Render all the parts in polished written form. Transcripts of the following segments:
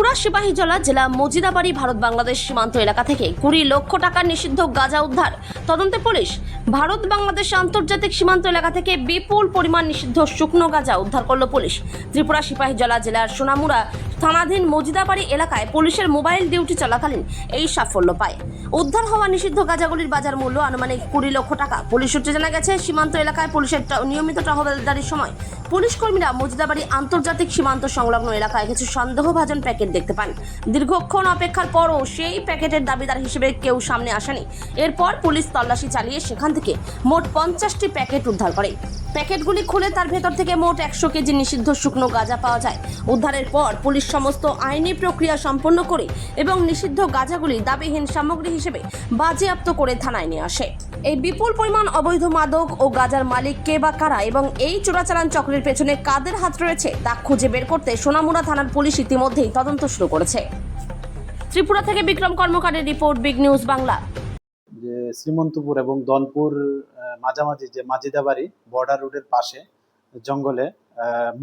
ত্রিপুরা সিপাহীজলা জেলা মজিদাবাড়ি ভারত বাংলাদেশ সীমান্ত এলাকা থেকে 20 লক্ষ টাকার নিষিদ্ধ গাঁজা উদ্ধার। তদন্তে পুলিশ। ভারত বাংলাদেশ আন্তর্জাতিক সীমান্ত এলাকা থেকে বিপুল পরিমাণ নিষিদ্ধ শুকনো গাঁজা উদ্ধার করল পুলিশ। ত্রিপুরা সিপাহীজলা জেলার সোনামুড়া থানাধীন মজিদাবাড়ি এলাকায় পুলিশের মোবাইল ডিউটি চলাকালীন এই সাফল্য পায়। উদ্ধার হওয়া নিষিদ্ধ গাঁজাগুলির বাজার মূল্য আনুমানিক 20 লক্ষ টাকা। পুলিশ সূত্রে জানা গেছে, সীমান্ত এলাকায় পুলিশের নিয়মিত টহলদারির সময় পুলিশ কর্মীরা মজিদাবাড়ি আন্তর্জাতিক সীমান্ত সংলগ্ন এলাকায় কিছু সন্দেহভাজন প্যাকেট দেখতে পান। দীর্ঘক্ষণ অপেক্ষার পরও সেই প্যাকেটের দাবিদার হিসেবে কেউ সামনে আসেনি। এরপর পুলিশ তল্লাশি চালিয়ে সেখান থেকে মোট 50টি প্যাকেট উদ্ধার করে। প্যাকেটগুলি খুলে তার ভেতর থেকে মোট 100 কেজি নিষিদ্ধ শুকনো গাঁজা পাওয়া যায়। উদ্ধারের পর পুলিশ সমস্ত আইনি প্রক্রিয়া সম্পন্ন করে এবং নিষিদ্ধ গাঁজাগুলি দাবিহীন সামগ্রী হিসেবে বাজেয়াপ্ত করে থানায় নিয়ে আসে। এই বিপুল পরিমাণ অবৈধ মাদক ও গাঁজার মালিক কে বা কারা এবং এই চোরাচালান চক্রের পেছনে কাদের হাত রয়েছে তা খুঁজে বের করতে সোনামুড়া থানার পুলিশ ইতিমধ্যেই তদন্ত শুরু করেছে। ত্রিপুরা থেকে বিক্রম কর্মকারের রিপোর্ট, বিগ নিউজ বাংলা। যে শ্রীমন্তপুর এবং দনপুর মাঝামাঝি যে মাজিদাবাড়ি বর্ডার রোডের পাশে জঙ্গলে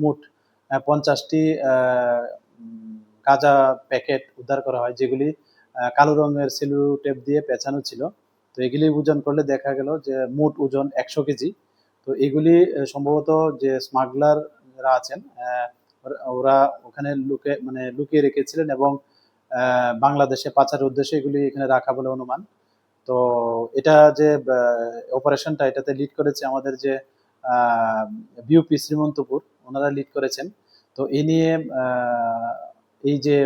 মোট 50টি গাঁজা প্যাকেট উদ্ধার করা হয়, যেগুলি কালো রঙের সেলু টেপ দিয়ে পেঁচানো ছিল। তো এগুলি ওজন করলে দেখা গেল যে মোট ওজন 100 কেজি। তো এগুলি সম্ভবত যে স্মাগলার যারা আছেন ওরা ওখানে লুকিয়ে রেখেছিলেন এবং বাংলাদেশে পাচারের উদ্দেশ্যে এগুলি এখানে রাখা বলে অনুমান। তো এটা যে অপারেশনটা এটাতে লিড করেছে আমাদের যে বিউপি শ্রীমন্তপুর, ওনারা লিড করেছেন। তো এই নিয়ে এই যে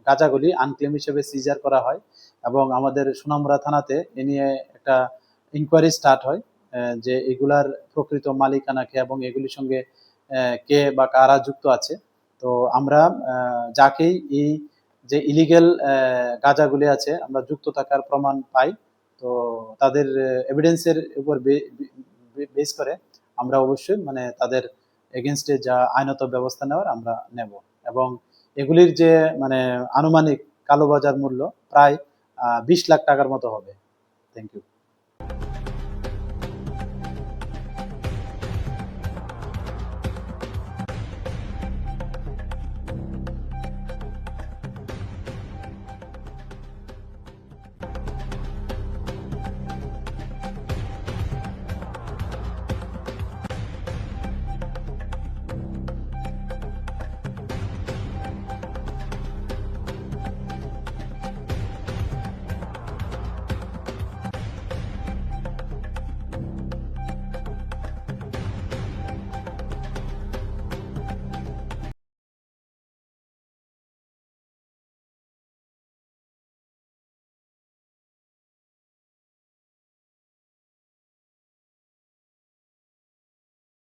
গাঁজাগুলি আনক্লেম হিসেবে সিজার করা হয় এবং আমাদের সোনামুড়া থানাতে এ নিয়ে একটা ইনকোয়ারি স্টার্ট হয় যে এগুলার প্রকৃত মালিকানাকে এবং এগুলির সঙ্গে কে বা কারা যুক্ত আছে। তো আমরা যাকেই এই যে ইলিগেল গাঁজাগুলি আছে আমরা যুক্ত থাকার প্রমাণ পাই, তো তাদের এভিডেন্সের উপর বেস করে আমরা অবশ্যই তাদের এগেনস্টে যা আইনত ব্যবস্থা নেওয়ার আমরা নেব। এবং এগুলির যে আনুমানিক কালোবাজার মূল্য প্রায় 20 লাখ টাকার মতো হবে। Thank you.